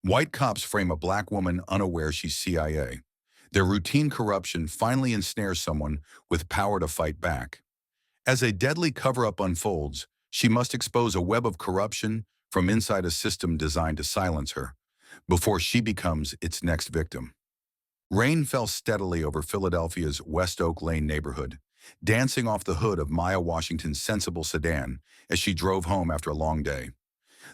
White cops frame a black woman unaware she's CIA. Their routine corruption finally ensnares someone with power to fight back. As a deadly cover-up unfolds, she must expose a web of corruption from inside a system designed to silence her, before she becomes its next victim. Rain fell steadily over Philadelphia's West Oak Lane neighborhood, dancing off the hood of Maya Washington's sensible sedan as she drove home after a long day.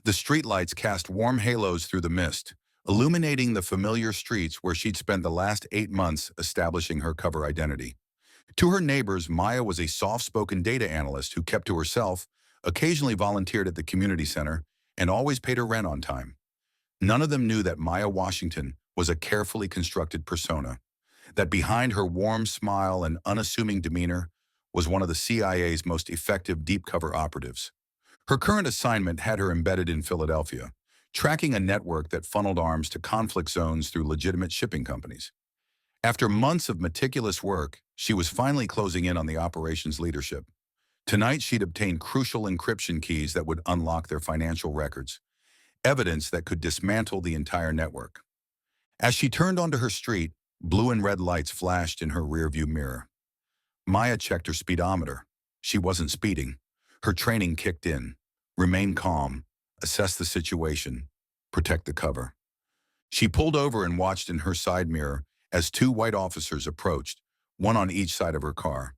The streetlights cast warm halos through the mist, illuminating the familiar streets where she'd spent the last 8 months establishing her cover identity. To her neighbors, Maya was a soft-spoken data analyst who kept to herself, occasionally volunteered at the community center, and always paid her rent on time. None of them knew that Maya Washington was a carefully constructed persona, that behind her warm smile and unassuming demeanor was one of the CIA's most effective deep-cover operatives. Her current assignment had her embedded in Philadelphia, tracking a network that funneled arms to conflict zones through legitimate shipping companies. After months of meticulous work, she was finally closing in on the operations leadership. Tonight, she'd obtained crucial encryption keys that would unlock their financial records, evidence that could dismantle the entire network. As she turned onto her street, blue and red lights flashed in her rearview mirror. Maya checked her speedometer. She wasn't speeding. Her training kicked in. Remain calm, assess the situation, protect the cover. She pulled over and watched in her side mirror as two white officers approached, one on each side of her car.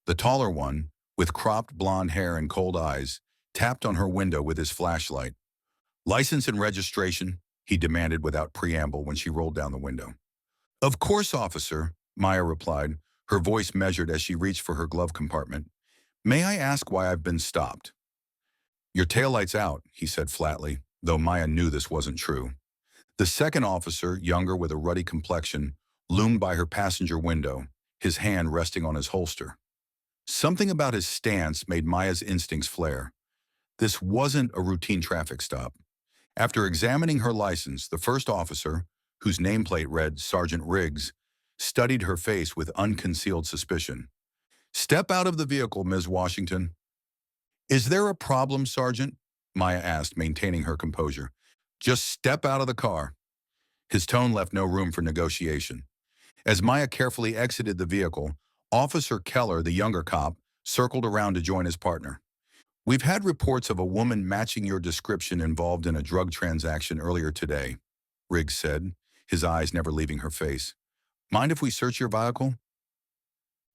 The taller one, with cropped blonde hair and cold eyes, tapped on her window with his flashlight. "License and registration," he demanded without preamble when she rolled down the window. "Of course, officer," Maya replied, her voice measured as she reached for her glove compartment. "May I ask why I've been stopped?" "Your taillight's out," he said flatly, though Maya knew this wasn't true. The second officer, younger with a ruddy complexion, loomed by her passenger window, his hand resting on his holster. Something about his stance made Maya's instincts flare. This wasn't a routine traffic stop. After examining her license, the first officer, whose nameplate read Sergeant Riggs, studied her face with unconcealed suspicion. "Step out of the vehicle, Ms. Washington." "Is there a problem, Sergeant?" Maya asked, maintaining her composure. "Just step out of the car." His tone left no room for negotiation. As Maya carefully exited the vehicle, Officer Keller, the younger cop, circled around to join his partner. "We've had reports of a woman matching your description involved in a drug transaction earlier today," Riggs said, his eyes never leaving her face. "Mind if we search your vehicle?"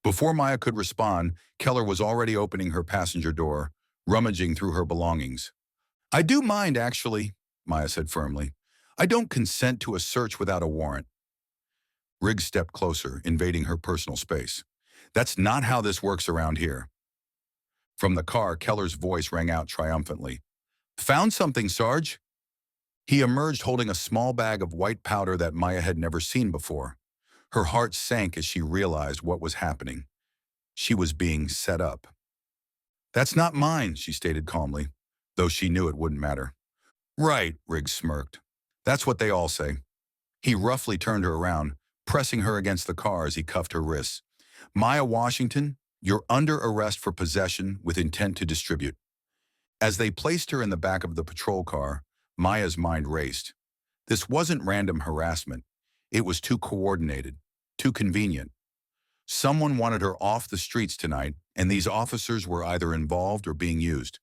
Before Maya could respond, Keller was already opening her passenger door, rummaging through her belongings. "I do mind, actually," Maya said firmly. "I don't consent to a search without a warrant." Riggs stepped closer, invading her personal space. "That's not how this works around here." From the car, Keller's voice rang out triumphantly. "Found something, Sarge." He emerged holding a small bag of white powder that Maya had never seen before. Her heart sank as she realized what was happening. She was being set up. "That's not mine," she stated calmly, though she knew it wouldn't matter. "Right," Riggs smirked. "That's what they all say." He roughly turned her around, pressing her against the car as he cuffed her wrists. "Maya Washington, you're under arrest for possession with intent to distribute." As they placed her in the back of the patrol car, Maya's mind raced. This wasn't random harassment. It was too coordinated, too convenient. Someone wanted her off the streets tonight, and these officers were either involved or being used.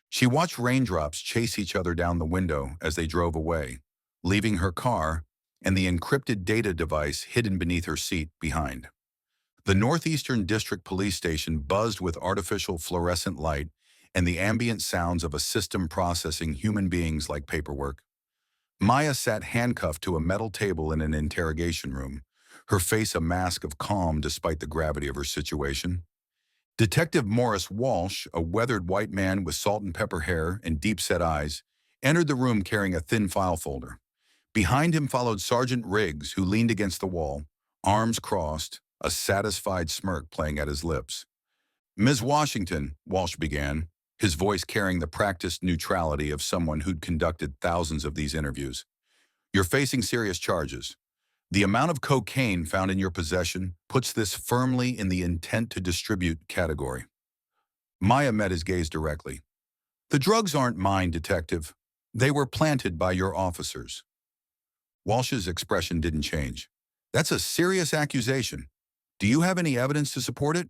She watched raindrops chase each other down the window as they drove away, leaving her car and the encrypted data device hidden beneath her seat behind. The Northeastern District Police Station buzzed with artificial fluorescent light and the ambient sounds of a system processing human beings like paperwork. Maya sat handcuffed to a metal table in an interrogation room, her face a mask of calm despite the gravity of her situation. Detective Morris Walsh, a weathered white man with salt and pepper hair and deep-set eyes, entered the room carrying a thin file folder. Behind him followed Sergeant Riggs, who leaned against the wall, arms crossed, a satisfied smirk playing at his lips. "Ms. Washington," Walsh began, his voice carrying the practiced neutrality of someone who'd conducted thousands of these interviews. "You're facing serious charges. The amount of cocaine found in your possession puts this firmly in the intent to distribute category." Maya met his gaze directly. "The drugs aren't mine, Detective. They were planted by your officers." Walsh's expression didn't change. That's a serious accusation. Do you have any evidence to support it?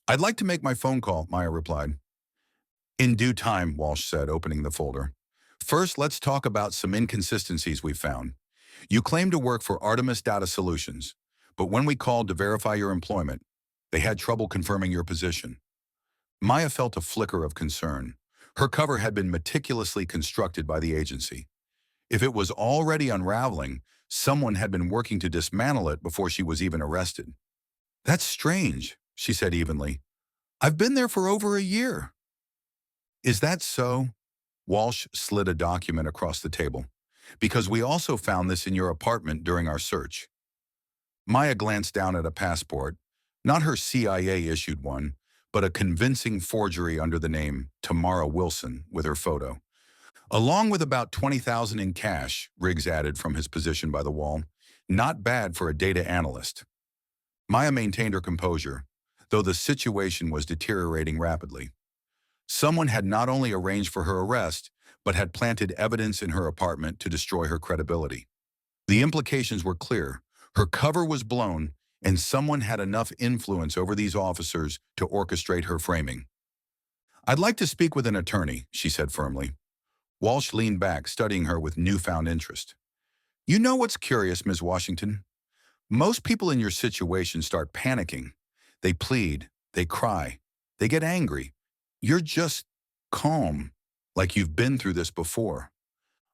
I'd like to make my phone call, Maya replied. In due time, Walsh said, opening the folder. First, let's talk about some inconsistencies we found. You claim to work for Artemis Data Solutions, but when we called to verify your employment, they had trouble confirming your position. Maya felt a flicker of concern. Her cover had been meticulously constructed by the agency. If it was already unraveling, someone had been working to dismantle it before she was even arrested. That's strange, she said evenly. I've been there for over a year. Is that so? Walsh slid a document across the table. Because we also found this in your apartment during our search. Maya glanced down at a passport, not her CIA-issued one, but a convincing forgery under the name Tamara Wilson with her photo. Along with about $20,000 in cash, Riggs added from his position by the wall. Not bad for a data analyst. Maya maintained her composure, though the situation was deteriorating rapidly. Someone had not only arranged for her arrest, but had planted evidence in her apartment to destroy her credibility. The implications were clear. Her cover was blown, and someone had enough influence over these officers to orchestrate her framing. I'd like to speak with an attorney, she said firmly. Walsh leaned back, studying her with newfound interest. You know what's curious, Ms. Washington? Most people in your situation start panicking. They plead, they cry, they get angry. You're just calm, like you've been through this before.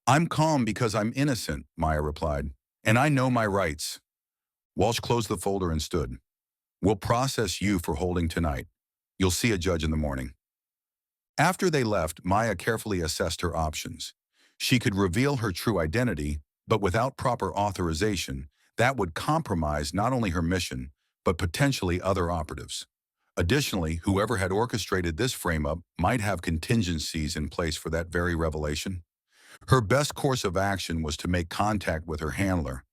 I'm calm because I'm innocent, Maya replied, and I know my rights. Walsh closed the folder and stood. We'll process you for holding tonight. You'll see a judge in the morning. After they left, Maya carefully assessed her options. She could reveal her true identity, but without proper authorization, that would compromise not only her mission, but potentially other operatives. Additionally, whoever had orchestrated this frame-up might have contingencies in place for that very revelation. Her best course of action was to make contact with her handler,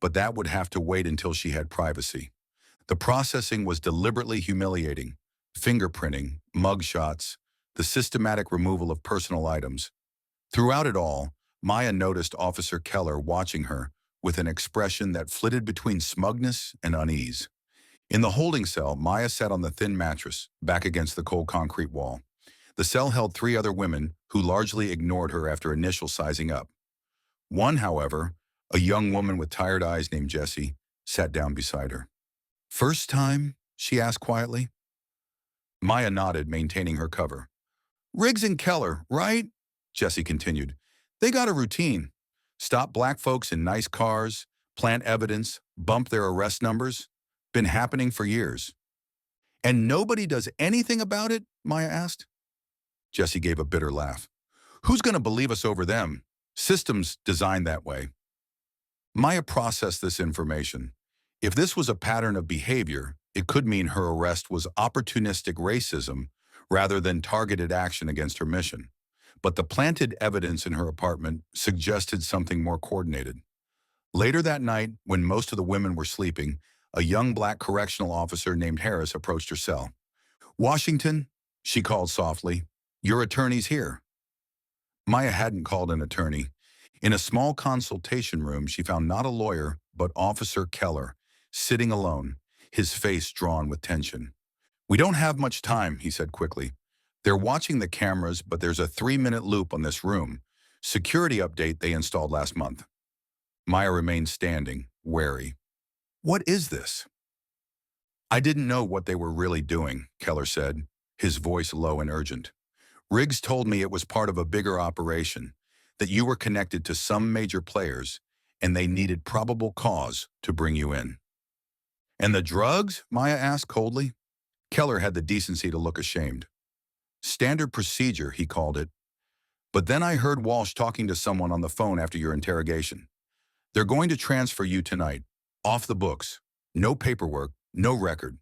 but that would have to wait until she had privacy. The processing was deliberately humiliating. Fingerprinting, mugshots, the systematic removal of personal items. Throughout it all, Maya noticed Officer Keller watching her with an expression that flitted between smugness and unease. In the holding cell, Maya sat on the thin mattress, back against the cold concrete wall. The cell held 3 other women who largely ignored her after initial sizing up. One, however, a young woman with tired eyes named Jessie, sat down beside her. First time? She asked quietly. Maya nodded, maintaining her cover. Riggs and Keller, right? Jessie continued. They got a routine. Stop black folks in nice cars, plant evidence, bump their arrest numbers. Been happening for years. And nobody does anything about it? Maya asked. Jessie gave a bitter laugh. Who's going to believe us over them? Systems designed that way. Maya processed this information. If this was a pattern of behavior, it could mean her arrest was opportunistic racism rather than targeted action against her mission. But the planted evidence in her apartment suggested something more coordinated. Later that night, when most of the women were sleeping, a young black correctional officer named Harris approached her cell. Washington, she called softly, your attorney's here. Maya hadn't called an attorney. In a small consultation room, she found not a lawyer, but Officer Keller, sitting alone, his face drawn with tension. We don't have much time, he said quickly. They're watching the cameras, but there's a 3-minute loop on this room. Security update they installed last month. Maya remained standing, wary. What is this? I didn't know what they were really doing, Keller said, his voice low and urgent. Riggs told me it was part of a bigger operation, that you were connected to some major players, and they needed probable cause to bring you in. And the drugs? Maya asked coldly. Keller had the decency to look ashamed. Standard procedure, he called it. But then I heard Walsh talking to someone on the phone after your interrogation. They're going to transfer you tonight. Off the books. No paperwork, no record.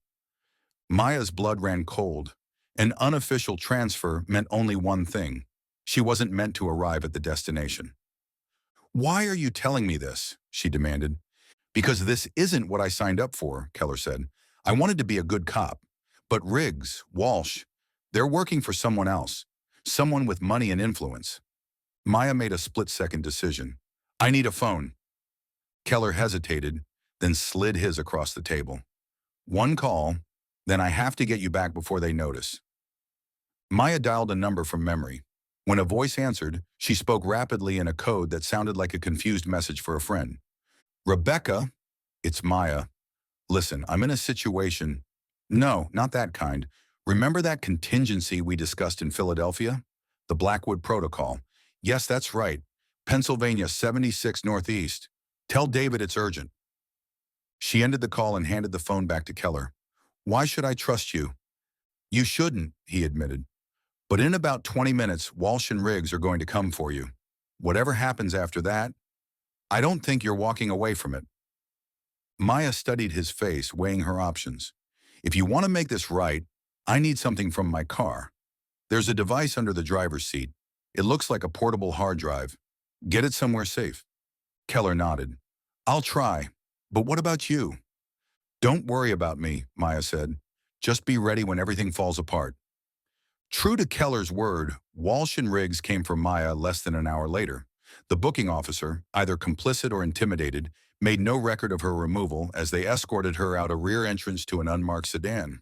Maya's blood ran cold. An unofficial transfer meant only one thing. She wasn't meant to arrive at the destination. Why are you telling me this? She demanded. Because this isn't what I signed up for, Keller said. I wanted to be a good cop. But Riggs, Walsh, they're working for someone else. Someone with money and influence. Maya made a split-second decision. I need a phone. Keller hesitated, then slid his across the table. One call, then I have to get you back before they notice. Maya dialed a number from memory. When a voice answered, she spoke rapidly in a code that sounded like a confused message for a friend. Rebecca, it's Maya. Listen, I'm in a situation. No, not that kind. Remember that contingency we discussed in Philadelphia? The Blackwood Protocol. Yes, that's right. Pennsylvania 76 Northeast. Tell David it's urgent. She ended the call and handed the phone back to Keller. Why should I trust you? You shouldn't, he admitted. But in about 20 minutes, Walsh and Riggs are going to come for you. Whatever happens after that, I don't think you're walking away from it. Maya studied his face, weighing her options. If you want to make this right, I need something from my car. There's a device under the driver's seat. It looks like a portable hard drive. Get it somewhere safe. Keller nodded. I'll try. But what about you? Don't worry about me, Maya said. Just be ready when everything falls apart. True to Keller's word, Walsh and Riggs came for Maya less than an hour later. The booking officer, either complicit or intimidated, made no record of her removal as they escorted her out a rear entrance to an unmarked sedan.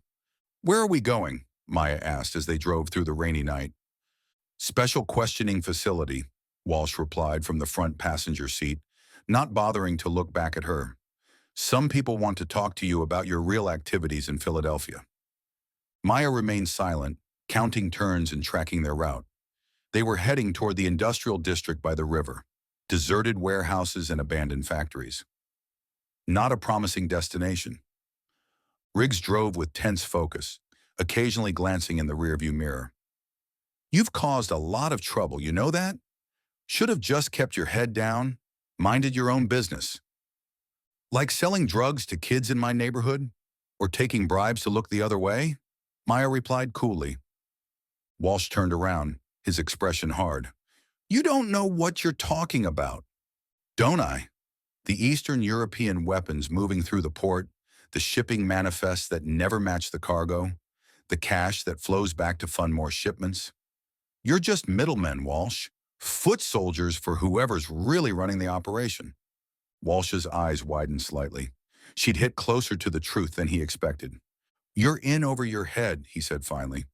Where are we going? Maya asked as they drove through the rainy night. Special questioning facility, Walsh replied from the front passenger seat, not bothering to look back at her. Some people want to talk to you about your real activities in Philadelphia. Maya remained silent, counting turns and tracking their route. They were heading toward the industrial district by the river, deserted warehouses and abandoned factories. Not a promising destination. Riggs drove with tense focus, occasionally glancing in the rearview mirror. You've caused a lot of trouble, you know that? Should have just kept your head down, minded your own business. Like selling drugs to kids in my neighborhood? Or taking bribes to look the other way? Maya replied coolly. Walsh turned around, his expression hard. You don't know what you're talking about. Don't I? The Eastern European weapons moving through the port, the shipping manifests that never match the cargo, the cash that flows back to fund more shipments. You're just middlemen, Walsh. Foot soldiers for whoever's really running the operation. Walsh's eyes widened slightly. She'd hit closer to the truth than he expected. You're in over your head, he said finally.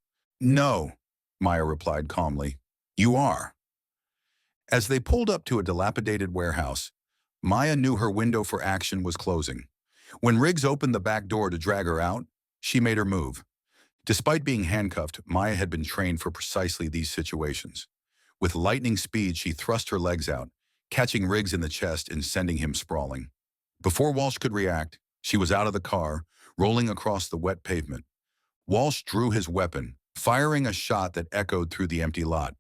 No, Maya replied calmly. You are. As they pulled up to a dilapidated warehouse, Maya knew her window for action was closing. When Riggs opened the back door to drag her out, she made her move. Despite being handcuffed, Maya had been trained for precisely these situations. With lightning speed, she thrust her legs out, catching Riggs in the chest and sending him sprawling. Before Walsh could react, she was out of the car, rolling across the wet pavement. Walsh drew his weapon, firing a shot that echoed through the empty lot.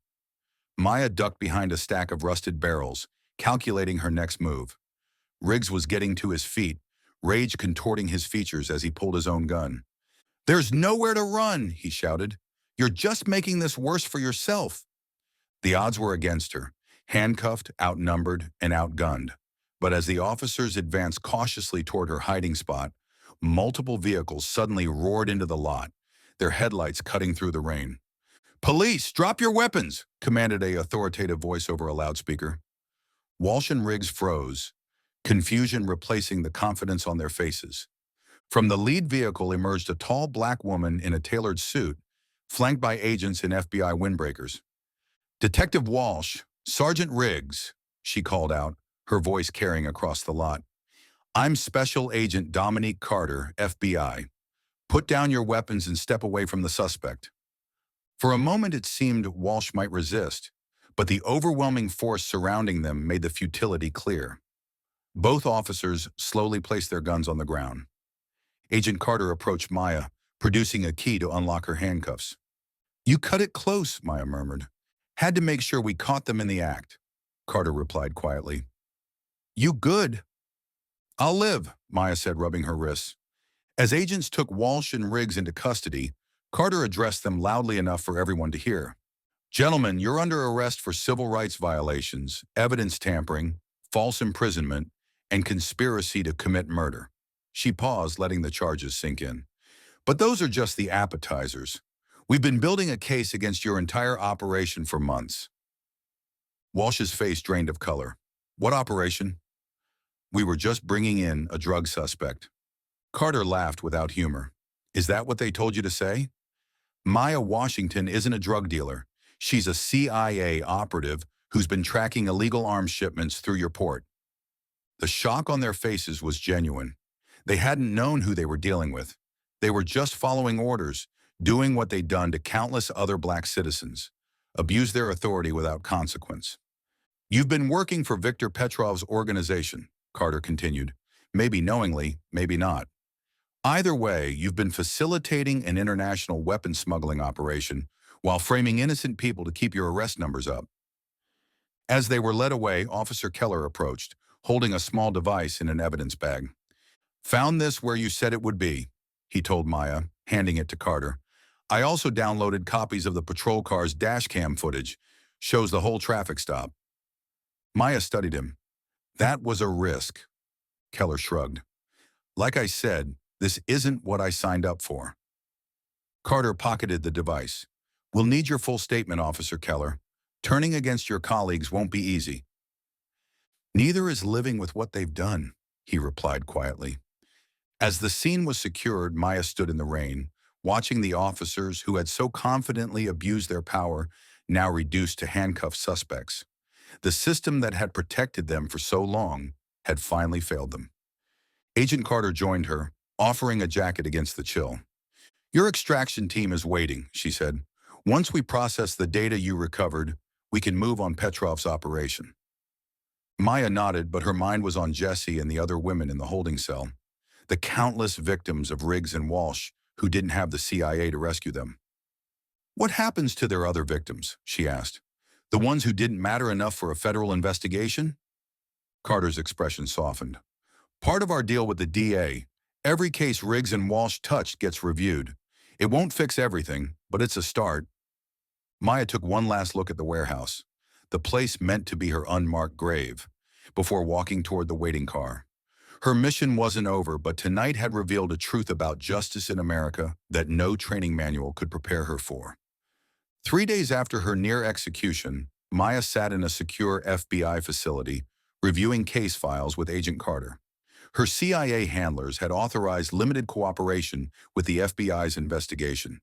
Maya ducked behind a stack of rusted barrels, calculating her next move. Riggs was getting to his feet, rage contorting his features as he pulled his own gun. There's nowhere to run, he shouted. You're just making this worse for yourself. The odds were against her, handcuffed, outnumbered, and outgunned. But as the officers advanced cautiously toward her hiding spot, multiple vehicles suddenly roared into the lot, their headlights cutting through the rain. Police, drop your weapons, commanded an authoritative voice over a loudspeaker. Walsh and Riggs froze, confusion replacing the confidence on their faces. From the lead vehicle emerged a tall black woman in a tailored suit, flanked by agents in FBI windbreakers. Detective Walsh, Sergeant Riggs, she called out, her voice carrying across the lot. I'm Special Agent Dominique Carter, FBI. Put down your weapons and step away from the suspect. For a moment it seemed Walsh might resist, but the overwhelming force surrounding them made the futility clear. Both officers slowly placed their guns on the ground. Agent Carter approached Maya, producing a key to unlock her handcuffs. You cut it close, Maya murmured. Had to make sure we caught them in the act. Carter replied quietly. You good? I'll live, Maya said, rubbing her wrists. As agents took Walsh and Riggs into custody, Carter addressed them loudly enough for everyone to hear. Gentlemen, you're under arrest for civil rights violations, evidence tampering, false imprisonment, and conspiracy to commit murder. She paused, letting the charges sink in. But those are just the appetizers. We've been building a case against your entire operation for months. Walsh's face drained of color. What operation? We were just bringing in a drug suspect. Carter laughed without humor. Is that what they told you to say? Maya Washington isn't a drug dealer. She's a CIA operative who's been tracking illegal arms shipments through your port. The shock on their faces was genuine. They hadn't known who they were dealing with. They were just following orders, doing what they'd done to countless other black citizens, abuse their authority without consequence. You've been working for Viktor Petrov's organization, Carter continued. Maybe knowingly, maybe not. Either way, you've been facilitating an international weapons smuggling operation while framing innocent people to keep your arrest numbers up. As they were led away, Officer Keller approached, holding a small device in an evidence bag. Found this where you said it would be, he told Maya, handing it to Carter. I also downloaded copies of the patrol car's dash cam footage. Shows the whole traffic stop. Maya studied him. That was a risk. Keller shrugged. Like I said, this isn't what I signed up for. Carter pocketed the device. We'll need your full statement, Officer Keller. Turning against your colleagues won't be easy. Neither is living with what they've done, he replied quietly. As the scene was secured, Maya stood in the rain, watching the officers who had so confidently abused their power now reduced to handcuffed suspects. The system that had protected them for so long had finally failed them. Agent Carter joined her, offering a jacket against the chill. Your extraction team is waiting, she said. Once we process the data you recovered, we can move on Petrov's operation. Maya nodded, but her mind was on Jesse and the other women in the holding cell, the countless victims of Riggs and Walsh who didn't have the CIA to rescue them. What happens to their other victims? She asked. The ones who didn't matter enough for a federal investigation? Carter's expression softened. Part of our deal with the DA, every case Riggs and Walsh touched gets reviewed. It won't fix everything, but it's a start. Maya took one last look at the warehouse, the place meant to be her unmarked grave, before walking toward the waiting car. Her mission wasn't over, but tonight had revealed a truth about justice in America that no training manual could prepare her for. 3 days after her near execution, Maya sat in a secure FBI facility, reviewing case files with Agent Carter. Her CIA handlers had authorized limited cooperation with the FBI's investigation,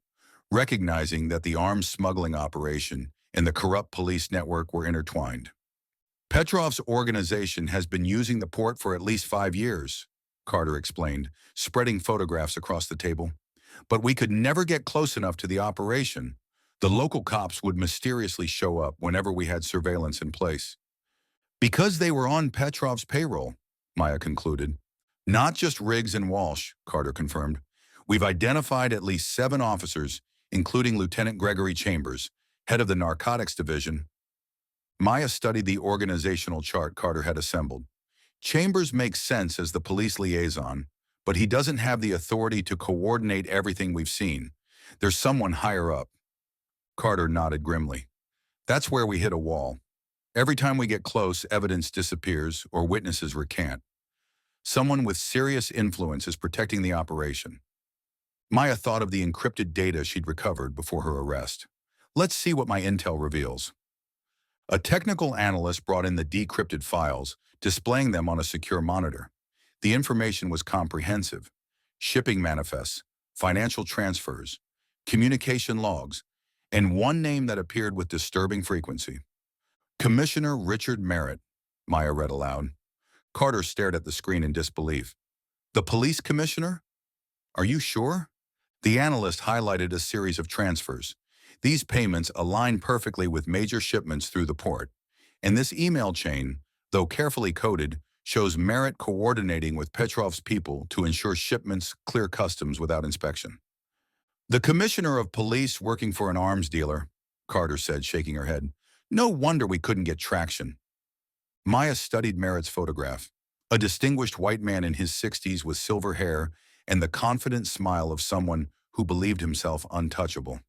recognizing that the arms smuggling operation and the corrupt police network were intertwined. Petrov's organization has been using the port for at least 5 years, Carter explained, spreading photographs across the table. But we could never get close enough to the operation. The local cops would mysteriously show up whenever we had surveillance in place. Because they were on Petrov's payroll, Maya concluded. Not just Riggs and Walsh, Carter confirmed. We've identified at least 7 officers, including Lieutenant Gregory Chambers, head of the Narcotics Division. Maya studied the organizational chart Carter had assembled. Chambers makes sense as the police liaison, but he doesn't have the authority to coordinate everything we've seen. There's someone higher up. Carter nodded grimly. That's where we hit a wall. Every time we get close, evidence disappears or witnesses recant. Someone with serious influence is protecting the operation. Maya thought of the encrypted data she'd recovered before her arrest. Let's see what my intel reveals. A technical analyst brought in the decrypted files, displaying them on a secure monitor. The information was comprehensive. Shipping manifests, financial transfers, communication logs, and one name that appeared with disturbing frequency. Commissioner Richard Merritt, Maya read aloud. Carter stared at the screen in disbelief. The police commissioner? Are you sure? The analyst highlighted a series of transfers. These payments align perfectly with major shipments through the port. And this email chain, though carefully coded, shows Merritt coordinating with Petrov's people to ensure shipments clear customs without inspection. The commissioner of police working for an arms dealer, Carter said, shaking her head. No wonder we couldn't get traction. Maya studied Merritt's photograph. A distinguished white man in his 60s with silver hair and the confident smile of someone who believed himself untouchable.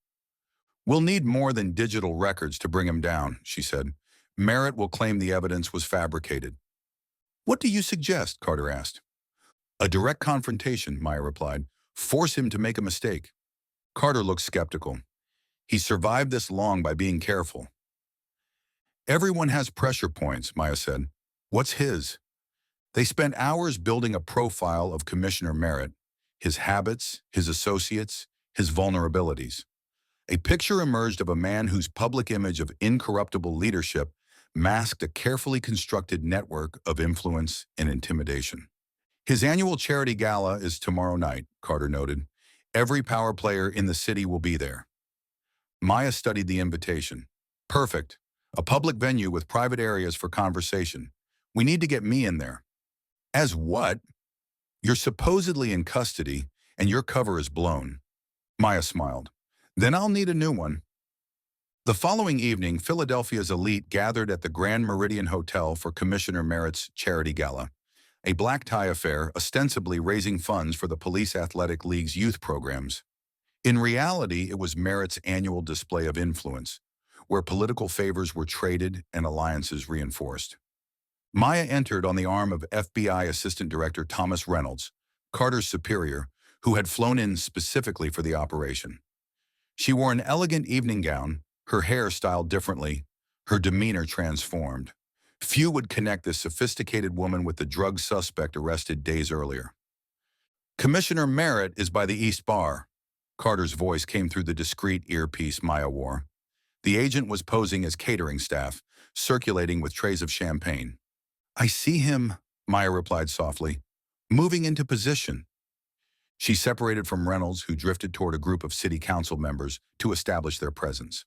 We'll need more than digital records to bring him down, she said. Merritt will claim the evidence was fabricated. What do you suggest? Carter asked. A direct confrontation, Maya replied. Force him to make a mistake. Carter looked skeptical. He survived this long by being careful. Everyone has pressure points, Maya said. What's his? They spent hours building a profile of Commissioner Merritt, his habits, his associates, his vulnerabilities. A picture emerged of a man whose public image of incorruptible leadership masked a carefully constructed network of influence and intimidation. His annual charity gala is tomorrow night, Carter noted. Every power player in the city will be there. Maya studied the invitation. Perfect. A public venue with private areas for conversation. We need to get me in there. As what? You're supposedly in custody, and your cover is blown. Maya smiled. Then I'll need a new one. The following evening, Philadelphia's elite gathered at the Grand Meridian Hotel for Commissioner Merritt's charity gala, a black tie affair ostensibly raising funds for the Police Athletic League's youth programs. In reality, it was Merritt's annual display of influence, where political favors were traded and alliances reinforced. Maya entered on the arm of FBI Assistant Director Thomas Reynolds, Carter's superior, who had flown in specifically for the operation. She wore an elegant evening gown, her hair styled differently, her demeanor transformed. Few would connect this sophisticated woman with the drug suspect arrested days earlier. Commissioner Merritt is by the East Bar. Carter's voice came through the discreet earpiece Maya wore. The agent was posing as catering staff, circulating with trays of champagne. I see him, Maya replied softly, moving into position. She separated from Reynolds, who drifted toward a group of city council members to establish their presence.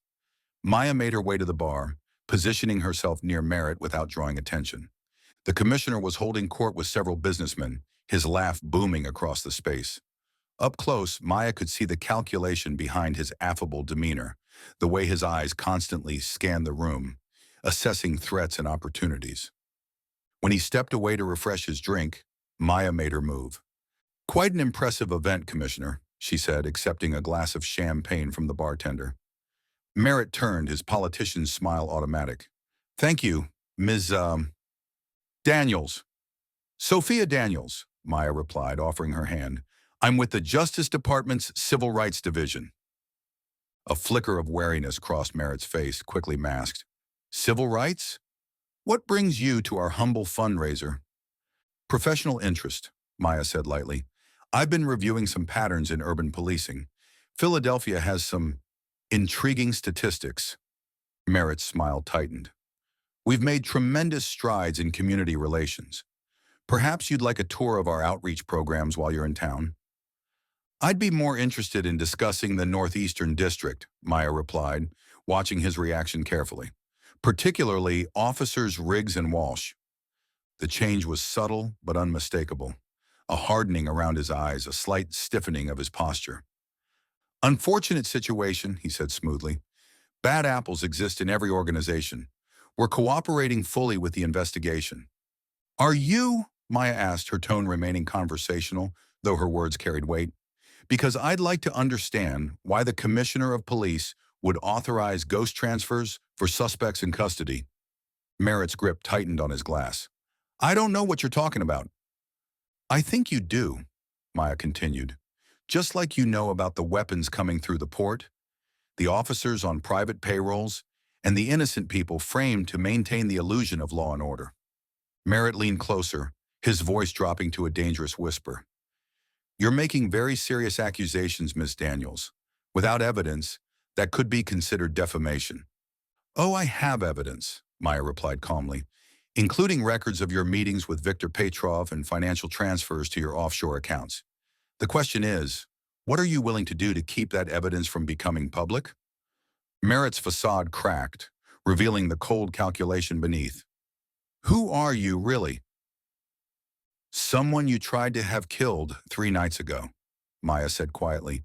Maya made her way to the bar, positioning herself near Merritt without drawing attention. The commissioner was holding court with several businessmen, his laugh booming across the space. Up close, Maya could see the calculation behind his affable demeanor, the way his eyes constantly scanned the room, assessing threats and opportunities. When he stepped away to refresh his drink, Maya made her move. Quite an impressive event, Commissioner, she said, accepting a glass of champagne from the bartender. Merritt turned, his politician's smile automatic. Thank you, Ms. Daniels. Sophia Daniels, Maya replied, offering her hand. I'm with the Justice Department's Civil Rights Division. A flicker of wariness crossed Merritt's face, quickly masked. Civil rights? What brings you to our humble fundraiser? Professional interest, Maya said lightly. I've been reviewing some patterns in urban policing. Philadelphia has some intriguing statistics. Merritt's smile tightened. We've made tremendous strides in community relations. Perhaps you'd like a tour of our outreach programs while you're in town? I'd be more interested in discussing the Northeastern District, Maya replied, watching his reaction carefully. Particularly Officers Riggs and Walsh. The change was subtle but unmistakable. A hardening around his eyes, a slight stiffening of his posture. Unfortunate situation, he said smoothly. Bad apples exist in every organization. We're cooperating fully with the investigation. Are you? Maya asked, her tone remaining conversational, though her words carried weight. Because I'd like to understand why the Commissioner of Police would authorize ghost transfers for suspects in custody. Merritt's grip tightened on his glass. I don't know what you're talking about. I think you do, Maya continued. Just like you know about the weapons coming through the port, the officers on private payrolls, and the innocent people framed to maintain the illusion of law and order. Merritt leaned closer, his voice dropping to a dangerous whisper. You're making very serious accusations, Miss Daniels. Without evidence, that could be considered defamation. Oh, I have evidence, Maya replied calmly, including records of your meetings with Victor Petrov and financial transfers to your offshore accounts. The question is, what are you willing to do to keep that evidence from becoming public? Merritt's facade cracked, revealing the cold calculation beneath. Who are you, really? Someone you tried to have killed 3 nights ago, Maya said quietly.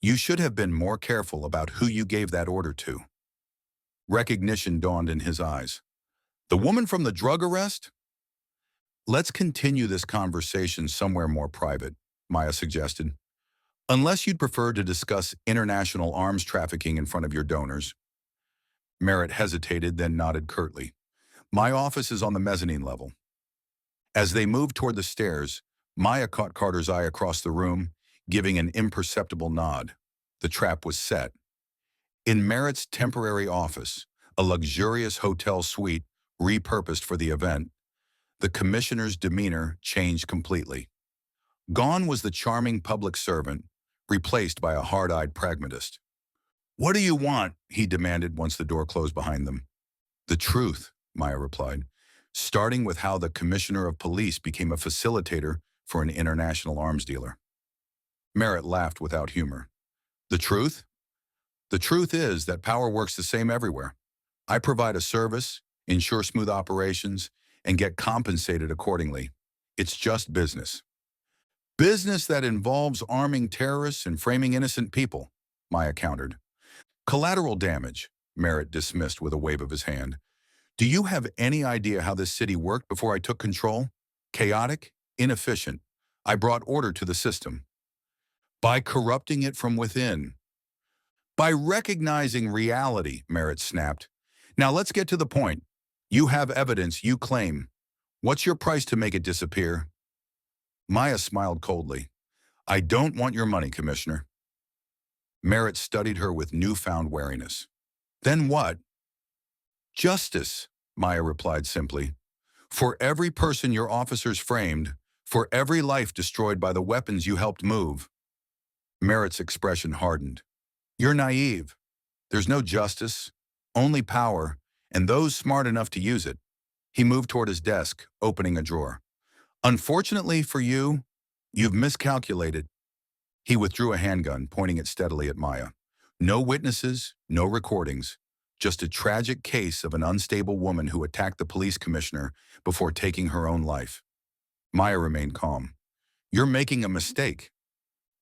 You should have been more careful about who you gave that order to. Recognition dawned in his eyes. The woman from the drug arrest? Let's continue this conversation somewhere more private, Maya suggested. Unless you'd prefer to discuss international arms trafficking in front of your donors. Merritt hesitated, then nodded curtly. My office is on the mezzanine level. As they moved toward the stairs, Maya caught Carter's eye across the room, giving an imperceptible nod. The trap was set. In Merritt's temporary office, a luxurious hotel suite repurposed for the event, The commissioner's demeanor changed completely. Gone was the charming public servant, replaced by a hard-eyed pragmatist. "What do you want?" he demanded once the door closed behind them. "The truth," Maya replied, starting with how the commissioner of police became a facilitator for an international arms dealer. Merritt laughed without humor. "The truth? The truth is that power works the same everywhere. I provide a service, ensure smooth operations, and get compensated accordingly. It's just business. Business that involves arming terrorists and framing innocent people," Maya countered. "Collateral damage," Merritt dismissed with a wave of his hand. "Do you have any idea how this city worked before I took control? Chaotic, inefficient. I brought order to the system. By corrupting it from within. By recognizing reality," Merritt snapped. "Now let's get to the point. You have evidence you claim. What's your price to make it disappear?" Maya smiled coldly. "I don't want your money, Commissioner." Merritt studied her with newfound wariness. "Then what?" "Justice," Maya replied simply. "For every person your officers framed, for every life destroyed by the weapons you helped move." Merritt's expression hardened. "You're naive. There's no justice, only power, and those smart enough to use it." He moved toward his desk, opening a drawer. "Unfortunately for you, you've miscalculated." He withdrew a handgun, pointing it steadily at Maya. "No witnesses, no recordings, just a tragic case of an unstable woman who attacked the police commissioner before taking her own life." Maya remained calm. "You're making a mistake."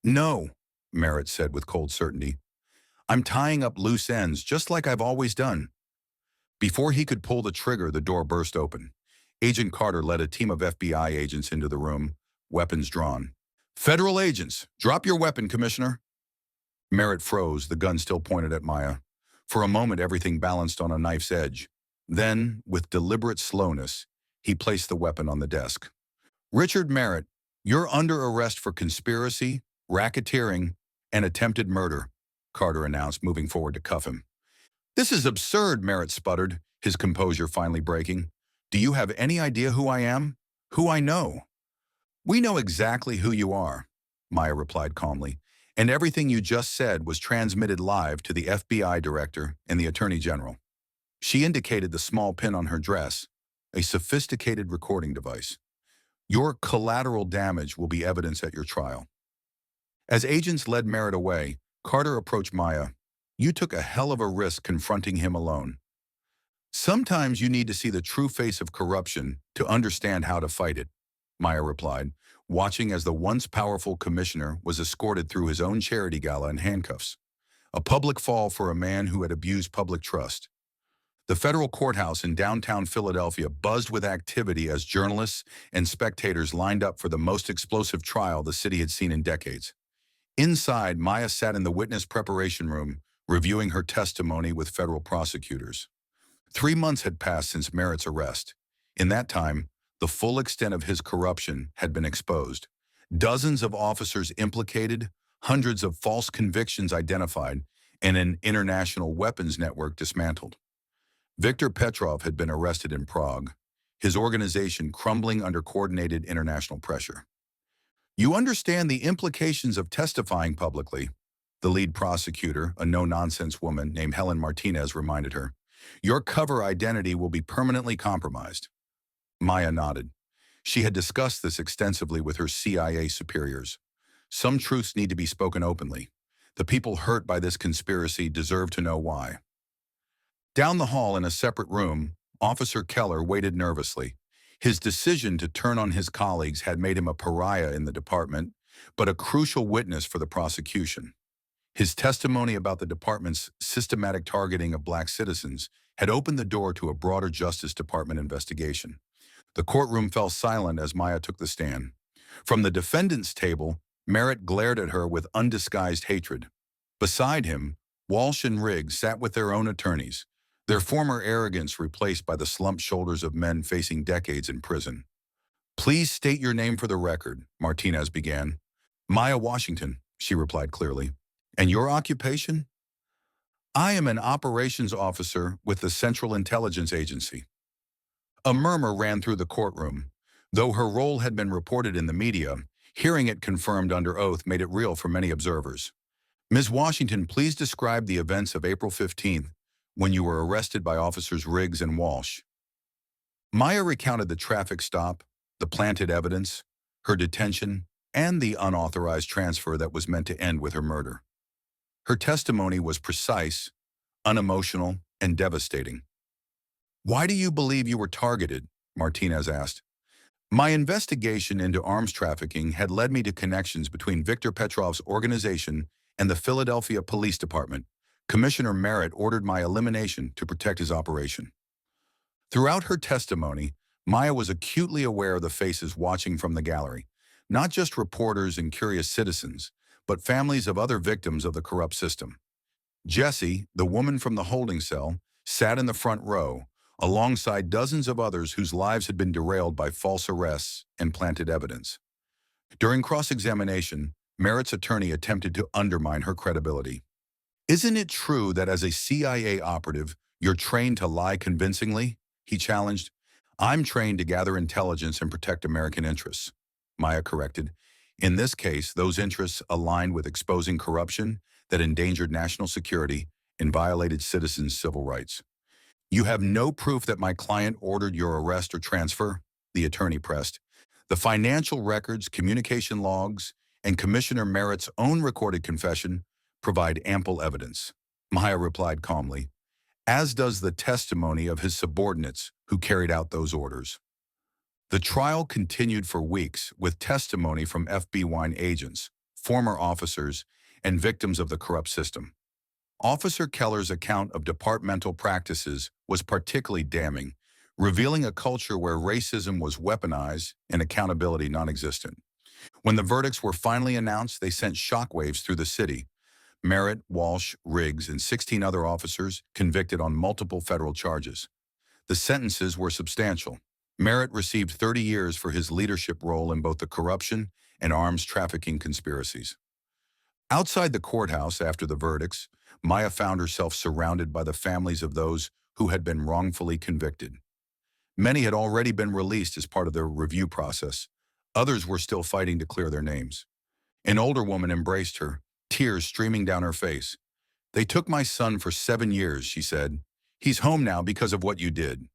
"No," Merritt said with cold certainty. "I'm tying up loose ends, just like I've always done." Before he could pull the trigger, the door burst open. Agent Carter led a team of FBI agents into the room, weapons drawn. "Federal agents, drop your weapon, Commissioner." Merritt froze, the gun still pointed at Maya. For a moment, everything balanced on a knife's edge. Then, with deliberate slowness, he placed the weapon on the desk. "Richard Merritt, you're under arrest for conspiracy, racketeering, and attempted murder," Carter announced, moving forward to cuff him. "This is absurd," Merritt sputtered, his composure finally breaking. "Do you have any idea who I am? Who I know?" "We know exactly who you are," Maya replied calmly, "and everything you just said was transmitted live to the FBI director and the Attorney General." She indicated the small pin on her dress, a sophisticated recording device. "Your collateral damage will be evidence at your trial." As agents led Merritt away, Carter approached Maya. "You took a hell of a risk confronting him alone. Sometimes you need to see the true face of corruption to understand how to fight it," Maya replied, watching as the once powerful commissioner was escorted through his own charity gala in handcuffs. A public fall for a man who had abused public trust. The federal courthouse in downtown Philadelphia buzzed with activity as journalists and spectators lined up for the most explosive trial the city had seen in decades. Inside, Maya sat in the witness preparation room, reviewing her testimony with federal prosecutors. 3 months had passed since Merritt's arrest. In that time, the full extent of his corruption had been exposed. Dozens of officers implicated, hundreds of false convictions identified, and an international weapons network dismantled. Viktor Petrov had been arrested in Prague, his organization crumbling under coordinated international pressure. "You understand the implications of testifying publicly," the lead prosecutor, a no-nonsense woman named Helen Martinez, reminded her. "Your cover identity will be permanently compromised." Maya nodded. She had discussed this extensively with her CIA superiors. Some truths need to be spoken openly. The people hurt by this conspiracy deserve to know why. Down the hall in a separate room, Officer Keller waited nervously. His decision to turn on his colleagues had made him a pariah in the department, but a crucial witness for the prosecution. His testimony about the department's systematic targeting of black citizens had opened the door to a broader Justice Department investigation. The courtroom fell silent as Maya took the stand. From the defendant's table, Merritt glared at her with undisguised hatred. Beside him, Walsh and Riggs sat with their own attorneys, their former arrogance replaced by the slumped shoulders of men facing decades in prison. "Please state your name for the record," Martinez began. "Maya Washington," she replied clearly. "And your occupation?" "I am an operations officer with the Central Intelligence Agency." A murmur ran through the courtroom. Though her role had been reported in the media, hearing it confirmed under oath made it real for many observers. Ms. Washington, please describe the events of April 15th, when you were arrested by officers Riggs and Walsh. Maya recounted the traffic stop, the planted evidence, her detention, and the unauthorized transfer that was meant to end with her murder. Her testimony was precise, unemotional, and devastating. Why do you believe you were targeted? Martinez asked. My investigation into arms trafficking had led me to connections between Viktor Petrov's organization and the Philadelphia Police Department. Commissioner Merritt ordered my elimination to protect his operation. Throughout her testimony, Maya was acutely aware of the faces watching from the gallery, not just reporters and curious citizens, but families of other victims of the corrupt system. Jessie, the woman from the holding cell, sat in the front row, alongside dozens of others whose lives had been derailed by false arrests and planted evidence. During cross-examination, Merritt's attorney attempted to undermine her credibility. Isn't it true that as a CIA operative, you're trained to lie convincingly? He challenged. I'm trained to gather intelligence and protect American interests, Maya corrected. In this case, those interests aligned with exposing corruption that endangered national security and violated citizens' civil rights. You have no proof that my client ordered your arrest or transfer, the attorney pressed. The financial records, communication logs, and Commissioner Merritt's own recorded confession provide ample evidence, Maya replied calmly, as does the testimony of his subordinates who carried out those orders. The trial continued for weeks with testimony from FBI agents, former officers, and victims of the corrupt system. Officer Keller's account of departmental practices was particularly damning, revealing a culture where racism was weaponized and accountability non-existent. When the verdicts were finally announced, they sent shockwaves through the city. Merritt, Walsh, Riggs, and 16 other officers convicted on multiple federal charges. The sentences were substantial. Merritt received 30 years for his leadership role in both the corruption and arms trafficking conspiracies. Outside the courthouse after the verdicts, Maya found herself surrounded by the families of those who had been wrongfully convicted. Many had already been released as part of their review process. Others were still fighting to clear their names. An older woman embraced her, tears streaming down her face. They took my son for 7 years, she said. He's home now because of what you did.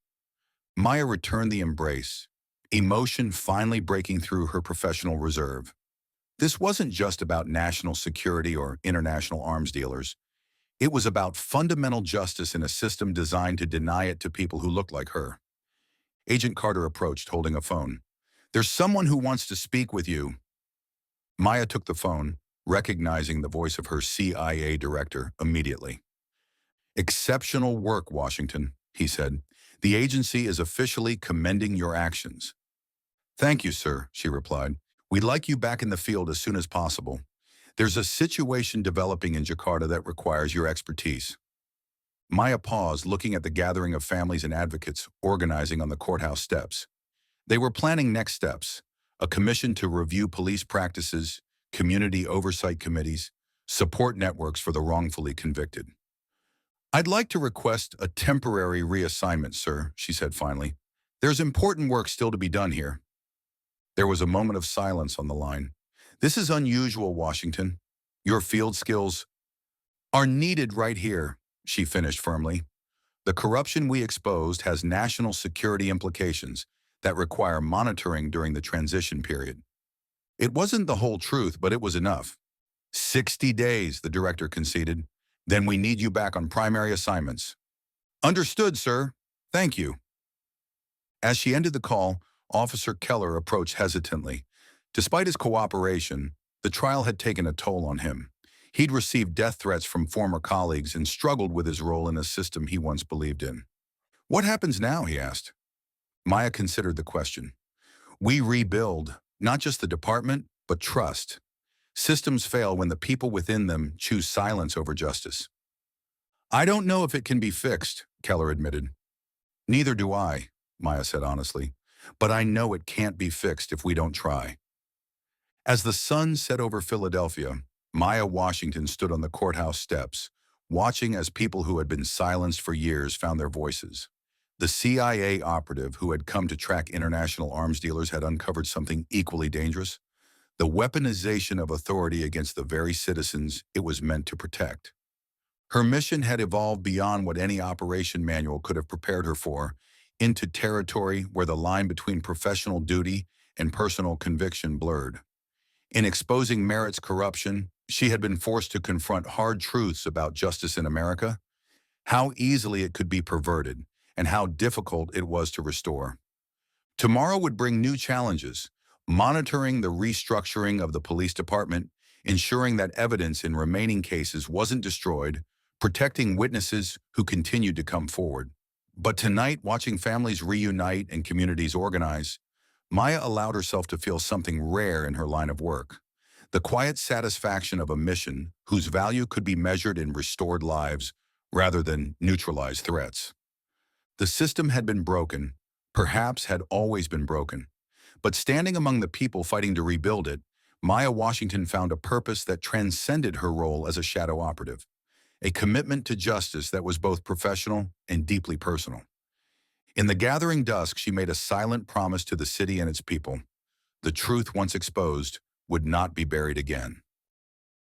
Maya returned the embrace, emotion finally breaking through her professional reserve. This wasn't just about national security or international arms dealers. It was about fundamental justice in a system designed to deny it to people who looked like her. Agent Carter approached, holding a phone. There's someone who wants to speak with you. Maya took the phone, recognizing the voice of her CIA director immediately. Exceptional work, Washington, he said. The agency is officially commending your actions. Thank you, sir, she replied. We'd like you back in the field as soon as possible. There's a situation developing in Jakarta that requires your expertise. Maya paused, looking at the gathering of families and advocates organizing on the courthouse steps. They were planning next steps, a commission to review police practices, community oversight committees, support networks for the wrongfully convicted. I'd like to request a temporary reassignment, sir, she said finally. There's important work still to be done here. There was a moment of silence on the line. This is unusual, Washington. Your field skills are needed right here, she finished firmly. The corruption we exposed has national security implications that require monitoring during the transition period. It wasn't the whole truth, but it was enough. 60 days, the director conceded. Then we need you back on primary assignments. Understood, sir. Thank you. As she ended the call, Officer Keller approached hesitantly. Despite his cooperation, the trial had taken a toll on him. He'd received death threats from former colleagues and struggled with his role in a system he once believed in. What happens now, he asked. Maya considered the question. We rebuild, not just the department, but trust. Systems fail when the people within them choose silence over justice. I don't know if it can be fixed, Keller admitted. Neither do I, Maya said honestly, but I know it can't be fixed if we don't try. As the sun set over Philadelphia, Maya Washington stood on the courthouse steps, watching as people who had been silenced for years found their voices. The CIA operative who had come to track international arms dealers had uncovered something equally dangerous: the weaponization of authority against the very citizens it was meant to protect. Her mission had evolved beyond what any operation manual could have prepared her for, into territory where the line between professional duty and personal conviction blurred. In exposing Merritt's corruption, she had been forced to confront hard truths about justice in America, how easily it could be perverted, and how difficult it was to restore. Tomorrow would bring new challenges: monitoring the restructuring of the police department, ensuring that evidence in remaining cases wasn't destroyed, protecting witnesses who continued to come forward. But tonight, watching families reunite and communities organize, Maya allowed herself to feel something rare in her line of work: the quiet satisfaction of a mission whose value could be measured in restored lives rather than neutralized threats. The system had been broken, perhaps had always been broken, but standing among the people fighting to rebuild it, Maya Washington found a purpose that transcended her role as a shadow operative, a commitment to justice that was both professional and deeply personal. In the gathering dusk, she made a silent promise to the city and its people: the truth once exposed would not be buried again.